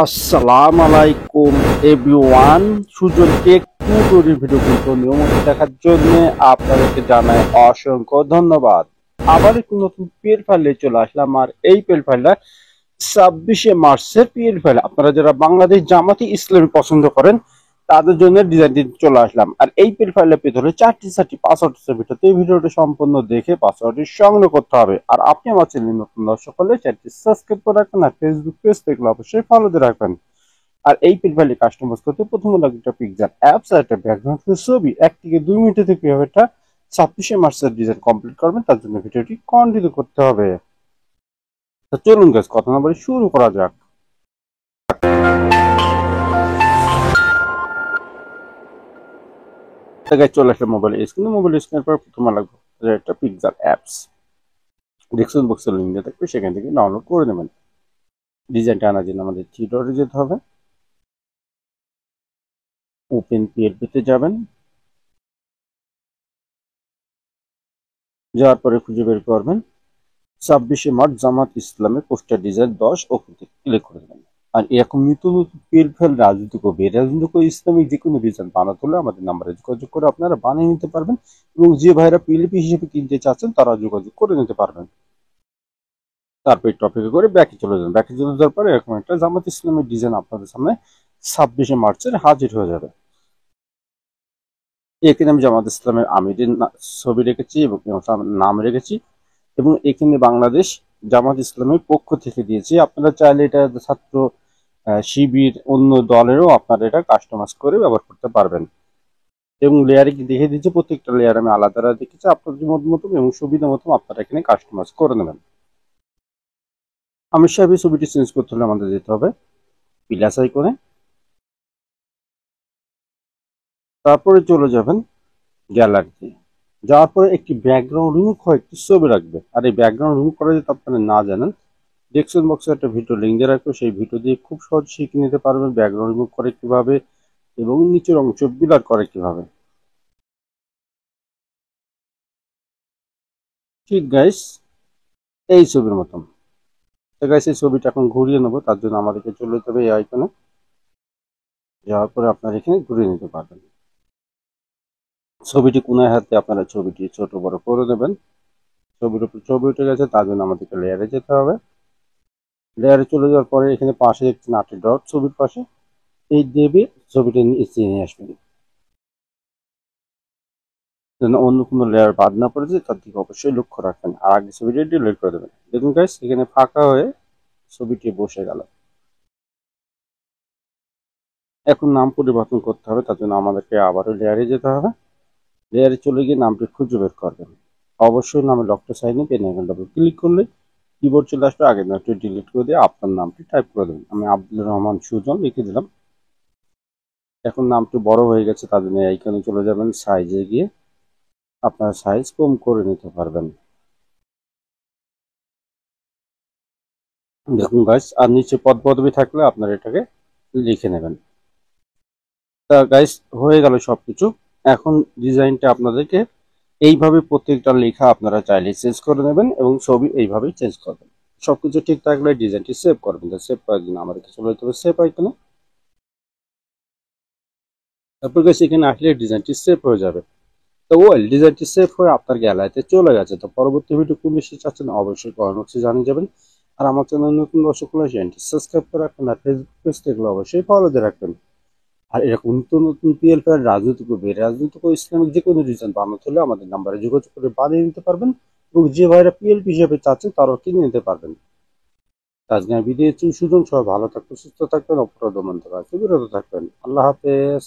আসসালামু আলাইকুম everyone. Sujan tech tutorial video কিন্তু নিয়মিত দেখার জন্য আপনাদেরকে জানাই অসংখ্য ধন্যবাদ। আবার একটু নতুন পিএল ফাইলে চলে আসলাম, আর এই পিএল ফাইলটা 26শে মার্চের পিএল ফাইল। আপনারা যারা বাংলাদেশ জামাতি ইসলামী পছন্দ করেন তাদের জন্য ডিজাইন দিতে চলে আসলাম। আর এই পিএল ফাইলের ভিতরে চারটি পাসওয়ার্ড আছে ভিডিওতে। এই ভিডিওটা সম্পূর্ণ দেখে পাসওয়ার্ডটি সংগ্রহ করতে হবে। আর আপনি আমার চ্যানেল নতুন দর্শক হলে চ্যানেলটি সাবস্ক্রাইব করে রাখবেন, আর ফেসবুক পেজ দেখলে অবশ্যই ফলো দিয়ে রাখবেন। আর এই পিএল ফাইলে কাস্টমাইজ করতে প্রথমে লাগবে একটা পিকচার অ্যাপস আর একটা ব্যাকগ্রাউন্ড ছবি। 1 থেকে 2 মিনিটে কিভাবে এটা 26শে মার্চের ডিজাইন কমপ্লিট করবেন তার জন্য ভিডিওটি কন্টিনিউ করতে হবে। তো চলুন গাইস, কথা না বলে শুরু করা যাক। চলে আসলে মোবাইল স্ক্রিনের পর প্রথমে লাগবে একটা পিকচার অ্যাপস। ডিসক্রিপশন বক্সের লিঙ্ক দেওয়া থাকবে, সেখান থেকে ডাউনলোড করে নেবেন। ডিজাইনটা আনার জন্য আমাদের থ্রি ডটে যেতে হবে। ওপেন পিএলপিতে যাবেন, যাওয়ার পরে খুঁজে বের করবেন 26শে মার্চ জামাত ইসলামের পোস্টার ডিজাইন 10, ওকে ক্লিক করে দেবেন। আর এরকম নতুন নতুন পিএল রাজনৈতিক ও বেরাজনৈতিক ও ইসলামিক যে কোনো ডিজাইন বানাতে হলে আমাদের নাম্বারে যোগাযোগ করে আপনারা বানিয়ে নিতে পারবেন, এবং যে ভাইরা পিএলপি হিসেবে কিনতে চাচ্ছেন তারা যোগাযোগ করে নিতে পারবেন। তারপর টপিকে করে ব্যাকে চলে যাবেন। ব্যাকে চলে যাওয়ার পরে এরকম একটা জামাত ইসলামের ডিজাইন আপনাদের সামনে 26শে মার্চের হাজির হয়ে যাবে। এখানে আমি জামাত ইসলামের আমিরের ছবি রেখেছি এবং নাম রেখেছি, এবং এখানে বাংলাদেশ জামাত ইসলামের পক্ষ থেকে দিয়েছি। আপনারা চাইলে এটা ছাত্র শিবির অন্য দলেরও আপনারা এটা কাস্টমাইজ করে ব্যবহার করতে পারবেন। এবং লেয়ারে কি দেখে দিচ্ছে, প্রত্যেকটা লেয়ার আমি আলাদা দেখেছি। আপনাদের মতো এবং সুবিধা মতো আপনারা এখানে কাস্টমাইজ করে নেবেন। আমির সাহেবের ছবিটি চেঞ্জ করতে হলে আমাদের যেতে হবে প্লাস আইকনে, তারপরে চলে যাবেন গ্যালারিতে। যাওয়ার পরে একটি ব্যাকগ্রাউন্ড রিমুভ হয় একটি ছবি রাখবে। আর এই ব্যাকগ্রাউন্ড রিমুভ করা যদি আপনারা না জানেন, ডেসক্রিপশন বক্সে একটা ভিডিও লিঙ্ক দিয়ে রাখবো, সেই ভিডিও দিয়ে খুব সহজ শিখে নিতে পারবেন ব্যাকগ্রাউন্ড রিমুভ করে কিভাবে এবং নিচের অংশ ব্লার করে কিভাবে। ঠিক গাইস, এই ছবির মতন। তো গাইস, এই ছবিটা এখন ঘুরিয়ে নেবো, তার জন্য আমাদেরকে চলে যেতে হবে এই আইকনে। যাওয়ার পরে আপনারা এখানে ঘুরিয়ে নিতে পারবেন। ছবিটি কোনায় হাতে আপনারা ছবিটি ছোট বড় করে দেবেন। ছবির উপর ছবি উঠে গেছে, তার জন্য আমাদেরকে লেয়ারে যেতে হবে। লেয়ারে চলে যাওয়ার পরে এখানে পাশে দেখছেন 8টি ডট ছবির পাশে, এই দেবে ছবিটা নিচে নিয়ে আসবেন, যেন অন্য কোনো লেয়ার বাদ না পড়ে যায় তার দিকে অবশ্যই লক্ষ্য রাখবেন। আর আগে ছবিটি ডিলিট করে দেবেন। দেখুন গাইস, এখানে ফাঁকা হয়ে ছবিটি বসে গেল। এখন নাম পরিবর্তন করতে হবে, তার জন্য আমাদেরকে আবারও লেয়ারে যেতে হবে। লেয়ারে চলে গিয়ে নামটি খুঁজে বের করবেন। অবশ্যই নামে ডক্টর সাইনে পেন আইকন ডাবল ক্লিক করলে কিবোর্ড চলে আসবে। আগের নামটি ডিলিট করে দিয়ে আপনার নামটি টাইপ করে দেবেন। আমি আব্দুল রহমান সুজন লিখে দিলাম। এখন নামটি বড় হয়ে গেছে, তার জন্য আইকনে চলে যাবেন, সাইজে গিয়ে আপনার সাইজ কম করে নিতে পারবেন। দেখুন গাইস, আর নিচে পদ পদবি থাকলে আপনারা এটাকে লিখে নেবেন। তা গাইস, হয়ে গেল সবকিছু। এখন ডিজাইনটা আপনাদেরকে এইভাবে প্রত্যেকটা লেখা আপনারা চাইলে চেঞ্জ করে নেবেন এবং ছবি এইভাবেই চেঞ্জ করবেন। সবকিছু ঠিক থাকলে ডিজাইনটি সেভ করবেন। সেভ করার জন্য আমাদেরকে চলে যেতে হবে সেভ আইকনে। তারপর গাইস, এখানে আসলে ডিজাইনটি সেভ হয়ে যাবে। তো ওয়েল, ডিজাইনটি সেভ হয়ে আপনার গ্যালারিতে চলে গেছে। তো পরবর্তী ভিডিও কোন বিষয়ে চাচ্ছেন অবশ্যই কমেন্ট বক্সে জানিয়ে যাবেন। আর আমার চ্যানেল নতুন দর্শক হলে চ্যানেলটি সাবস্ক্রাইব করে রাখবেন, আর ফেসবুক পেজ থেকে অবশ্যই ফলো দিয়ে রাখবেন। আর এরকম নতুন নতুন পিএল ফাইল রাজনৈতিক ও বেরাজনৈতিক ও ইসলামিক যে কোনো ডিজাইন বানাতে হলে আমাদের নাম্বারে যোগাযোগ করে বানিয়ে নিতে পারবেন, এবং যে ভাইরা পিএলপি হিসেবে চাচ্ছেন তারাও কিনে নিতে পারবেন। আজকে আমি বিদায় নিচ্ছি। সুজন, সবাই ভালো থাকবেন, সুস্থ থাকবেন, অপরাধ মন্তব্য বিরত থাকবেন। আল্লাহ হাফেজ।